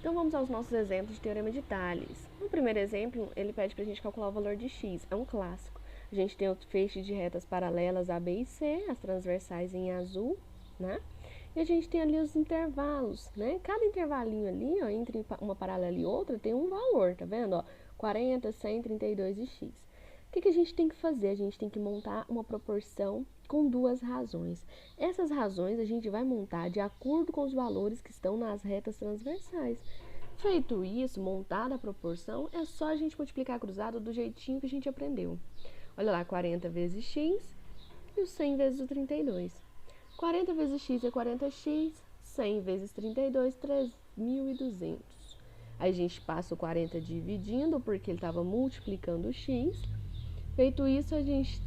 Então, vamos aos nossos exemplos de Teorema de Tales. No primeiro exemplo, ele pede para a gente calcular o valor de x, é um clássico. A gente tem o feixe de retas paralelas A, B e C, as transversais em azul, né? E a gente tem ali os intervalos, né? Cada intervalinho ali, ó, entre uma paralela e outra, tem um valor, tá vendo? Ó, 40, 100, 32 e x. O que a gente tem que fazer? A gente tem que montar uma proporção com duas razões. Essas razões a gente vai montar de acordo com os valores que estão nas retas transversais. Feito isso, montada a proporção, é só a gente multiplicar cruzado do jeitinho que a gente aprendeu. Olha lá, 40 vezes x e o 100 vezes o 32. 40 vezes x é 40x, 100 vezes 32, 3.200. Aí a gente passa o 40 dividindo, porque ele estava multiplicando o x. Feito isso, a gente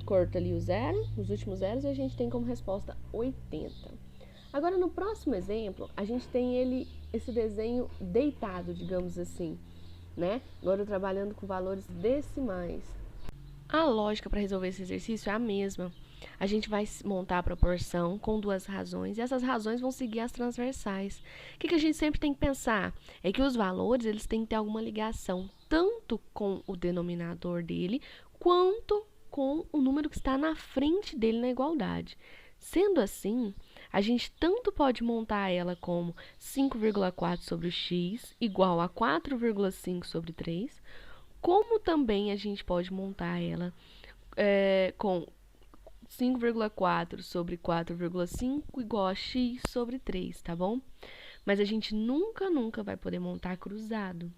corta ali o zero, os últimos zeros, e a gente tem como resposta 80. Agora, no próximo exemplo, a gente tem esse desenho deitado, digamos assim, né? Agora, trabalhando com valores decimais. A lógica para resolver esse exercício é a mesma. A gente vai montar a proporção com duas razões, e essas razões vão seguir as transversais. O que a gente sempre tem que pensar? É que os valores, eles têm que ter alguma ligação, tanto com o denominador dele, quanto com o número que está na frente dele na igualdade. Sendo assim, a gente tanto pode montar ela como 5,4 sobre o x igual a 4,5 sobre 3, como também a gente pode montar ela com 5,4 sobre 4,5 igual a x sobre 3, tá bom? Mas a gente nunca vai poder montar cruzado,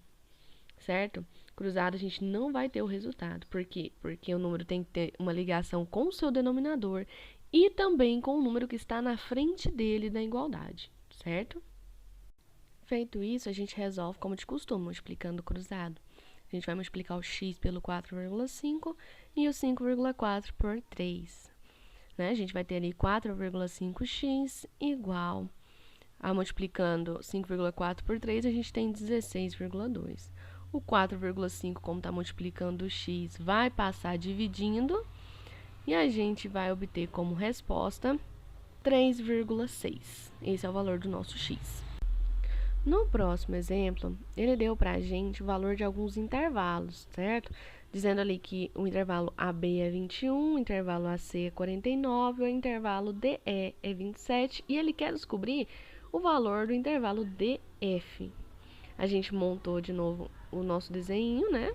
certo? Cruzado a gente não vai ter o resultado. Por quê? Porque o número tem que ter uma ligação com o seu denominador e também com o número que está na frente dele da igualdade, certo? Feito isso, a gente resolve como de costume, multiplicando o cruzado. A gente vai multiplicar o x pelo 4,5 e o 5,4 por 3. Né? A gente vai ter ali 4,5x igual a, multiplicando 5,4 por 3, a gente tem 16,2. O 4,5, como está multiplicando o x, vai passar dividindo, e a gente vai obter como resposta 3,6. Esse é o valor do nosso x. No próximo exemplo, ele deu para a gente o valor de alguns intervalos, certo? Dizendo ali que o intervalo AB é 21, o intervalo AC é 49, o intervalo DE é 27, e ele quer descobrir o valor do intervalo DF. A gente montou de novo o nosso desenho, né?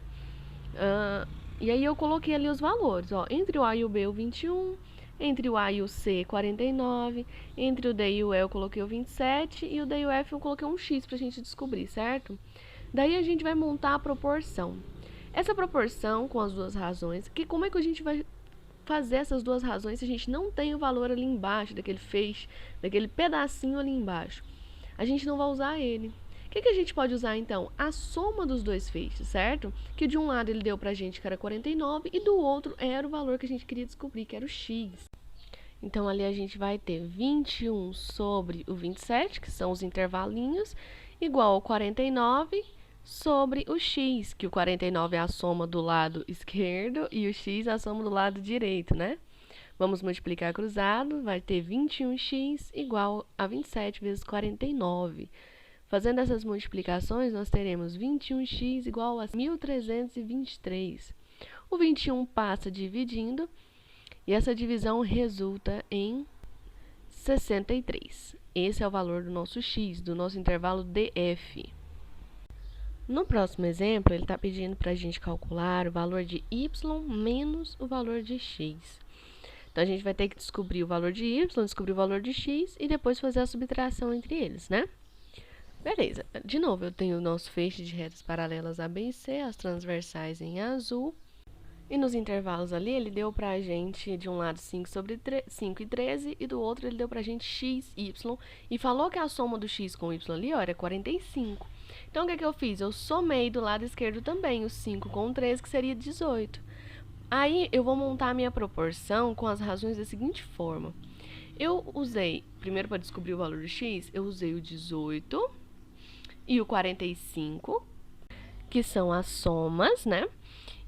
E aí eu coloquei ali os valores, ó, entre o A e o B o 21, entre o A e o C 49, entre o D e o E eu coloquei o 27 e o D e o F eu coloquei um X pra gente descobrir, certo? Daí a gente vai montar a proporção. Essa proporção com as duas razões, como é que a gente vai fazer essas duas razões se a gente não tem o valor ali embaixo, daquele feixe, daquele pedacinho ali embaixo? A gente não vai usar ele. O que a gente pode usar, então? A soma dos dois feixes, certo? Que de um lado ele deu pra gente que era 49 e do outro era o valor que a gente queria descobrir, que era o x. Então, ali a gente vai ter 21 sobre o 27, que são os intervalinhos, igual ao 49 sobre o x, que o 49 é a soma do lado esquerdo e o x é a soma do lado direito, né? Vamos multiplicar cruzado, vai ter 21x igual a 27 vezes 49. Fazendo essas multiplicações, nós teremos 21x igual a 1.323. O 21 passa dividindo, e essa divisão resulta em 63. Esse é o valor do nosso x, do nosso intervalo DF. No próximo exemplo, ele está pedindo para a gente calcular o valor de y menos o valor de x. Então, a gente vai ter que descobrir o valor de y, descobrir o valor de x e depois fazer a subtração entre eles, né? Beleza. De novo, eu tenho o nosso feixe de retas paralelas A, B e C, as transversais em azul. E nos intervalos ali, ele deu pra gente, de um lado, 5 e 13, e do outro ele deu pra gente x, y, e falou que a soma do x com o y ali, ó, era 45. Então, o que eu fiz? Eu somei do lado esquerdo também o 5 com o 13, que seria 18. Aí, eu vou montar a minha proporção com as razões da seguinte forma. Eu usei, primeiro para descobrir o valor do x, eu usei o 18 e o 45, que são as somas, né?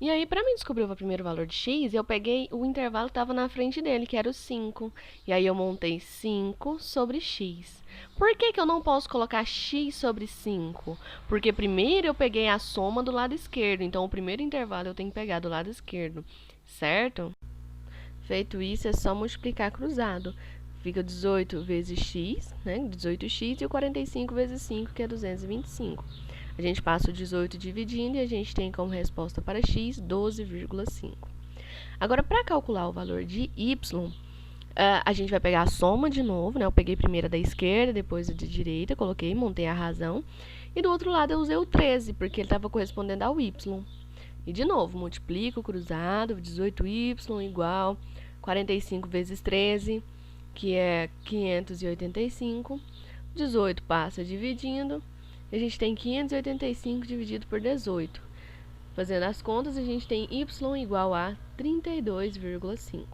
E aí, para mim descobrir o primeiro valor de x, eu peguei o intervalo que estava na frente dele, que era o 5. E aí, eu montei 5 sobre x. Por que que eu não posso colocar x sobre 5? Porque primeiro eu peguei a soma do lado esquerdo. Então, o primeiro intervalo eu tenho que pegar do lado esquerdo, certo? Feito isso, é só multiplicar cruzado. Fica 18 vezes x, né? 18x e o 45 vezes 5, que é 225. A gente passa o 18 dividindo e a gente tem como resposta para x 12,5. Agora, para calcular o valor de y, a gente vai pegar a soma de novo, né? Eu peguei primeiro a da esquerda, depois a de direita, coloquei, montei a razão. E do outro lado eu usei o 13, porque ele estava correspondendo ao y. E de novo, multiplico o cruzado, 18y igual 45 vezes 13, que é 585. 18 passa dividindo, e a gente tem 585 dividido por 18. Fazendo as contas, a gente tem y igual a 32,5.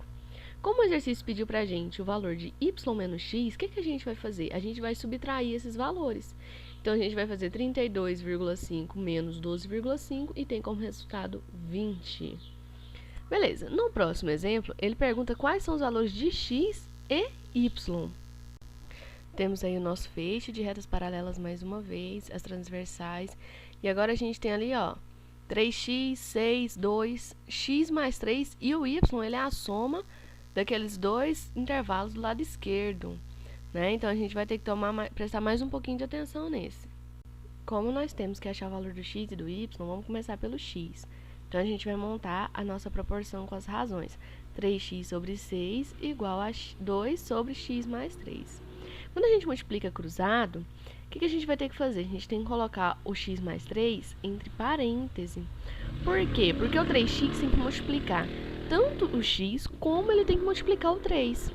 Como o exercício pediu pra gente o valor de y menos x, o que a gente vai fazer? A gente vai subtrair esses valores. Então, a gente vai fazer 32,5 menos 12,5 e tem como resultado 20. Beleza, no próximo exemplo, ele pergunta quais são os valores de x e y. Temos aí o nosso feixe de retas paralelas mais uma vez, as transversais. E agora a gente tem ali, ó, 3x, 6, 2, x mais 3 e o y, ele é a soma daqueles dois intervalos do lado esquerdo, né? Então, a gente vai ter que prestar mais um pouquinho de atenção nesse. Como nós temos que achar o valor do x e do y, vamos começar pelo x. Então, a gente vai montar a nossa proporção com as razões. 3x sobre 6 igual a 2 sobre x mais 3. Quando a gente multiplica cruzado, o que a gente vai ter que fazer? A gente tem que colocar o x mais 3 entre parênteses. Por quê? Porque o 3x tem que multiplicar tanto o x como ele tem que multiplicar o 3.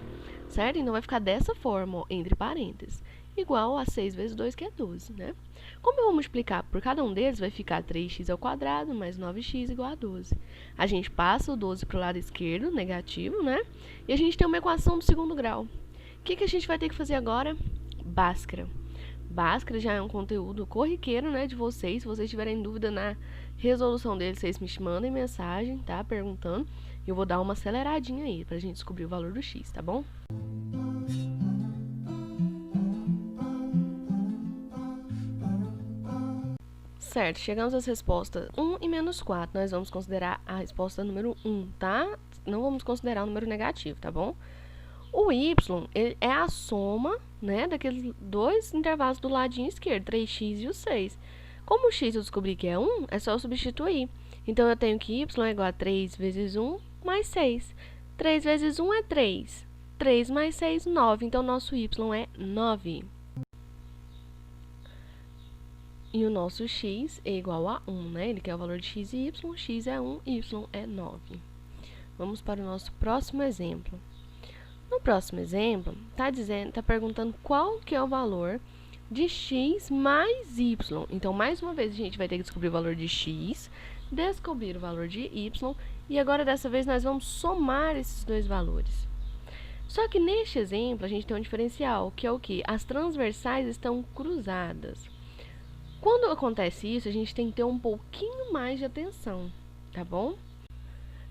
Certo? Então, vai ficar dessa forma, ó, entre parênteses. Igual a 6 vezes 2, que é 12, né? Como eu vou multiplicar por cada um deles, vai ficar 3x ao quadrado mais 9x igual a 12. A gente passa o 12 para o lado esquerdo, negativo, né? E a gente tem uma equação do segundo grau. O que a gente vai ter que fazer agora? Bhaskara. Bhaskara já é um conteúdo corriqueiro, né, de vocês. Se vocês tiverem dúvida na resolução dele, vocês me mandem mensagem, tá? Perguntando. E eu vou dar uma aceleradinha aí, pra gente descobrir o valor do x, tá bom? Certo, chegamos às respostas 1 e menos 4. Nós vamos considerar a resposta número 1, tá? Não vamos considerar o número negativo, tá bom? O y ele é a soma, né, daqueles dois intervalos do ladinho esquerdo, 3x e o 6. Como o x eu descobri que é 1, é só eu substituir. Então, eu tenho que y é igual a 3 vezes 1 mais 6. 3 vezes 1 é 3. 3 mais 6, 9. Então, nosso y é 9. E o nosso x é igual a 1, né? Ele quer o valor de x e y. X é 1, y é 9. Vamos para o nosso próximo exemplo. No próximo exemplo, tá perguntando qual que é o valor de x mais y. Então, mais uma vez, a gente vai ter que descobrir o valor de x, descobrir o valor de y, e agora, dessa vez, nós vamos somar esses dois valores. Só que, neste exemplo, a gente tem um diferencial, que é o quê? As transversais estão cruzadas. Quando acontece isso, a gente tem que ter um pouquinho mais de atenção, tá bom?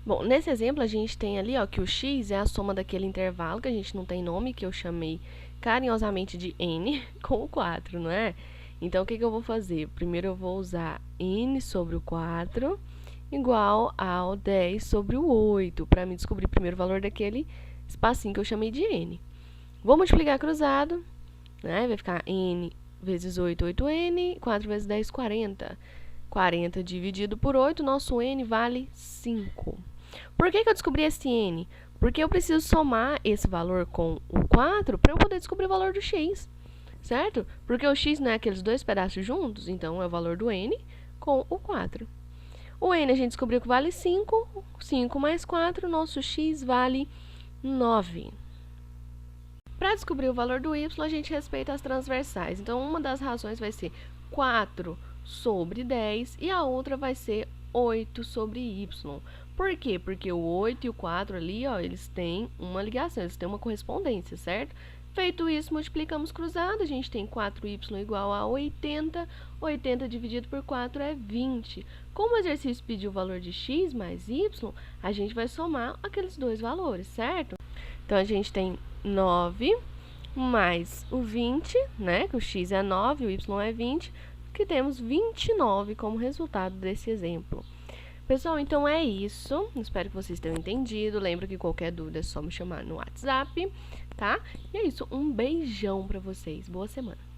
Bom, nesse exemplo, a gente tem ali, ó, que o x é a soma daquele intervalo, que a gente não tem nome, que eu chamei carinhosamente de n, com o 4, não é? Então, o que eu vou fazer? Primeiro, eu vou usar n sobre o 4 igual ao 10 sobre o 8, para me descobrir primeiro o valor daquele espacinho que eu chamei de n. Vou multiplicar cruzado, né? Vai ficar n vezes 8, 8n, 4 vezes 10, 40. 40 dividido por 8, nosso n vale 5. Por que eu descobri esse n? Porque eu preciso somar esse valor com o 4 para eu poder descobrir o valor do x, certo? Porque o x não é aqueles dois pedaços juntos, então é o valor do n com o 4. O n a gente descobriu que vale 5, 5 mais 4, nosso x vale 9. Para descobrir o valor do y, a gente respeita as transversais. Então, uma das razões vai ser 4 sobre 10 e a outra vai ser 8 sobre y. Por quê? Porque o 8 e o 4 ali, ó, eles têm uma ligação, eles têm uma correspondência, certo? Feito isso, multiplicamos cruzado, a gente tem 4y igual a 80, 80 dividido por 4 é 20. Como o exercício pediu o valor de x mais y, a gente vai somar aqueles dois valores, certo? Então, a gente tem 9 mais o 20, né, que o x é 9, o y é 20, que temos 29 como resultado desse exemplo. Pessoal, então é isso. Espero que vocês tenham entendido. Lembra que qualquer dúvida é só me chamar no WhatsApp, tá? E é isso. Um beijão pra vocês. Boa semana.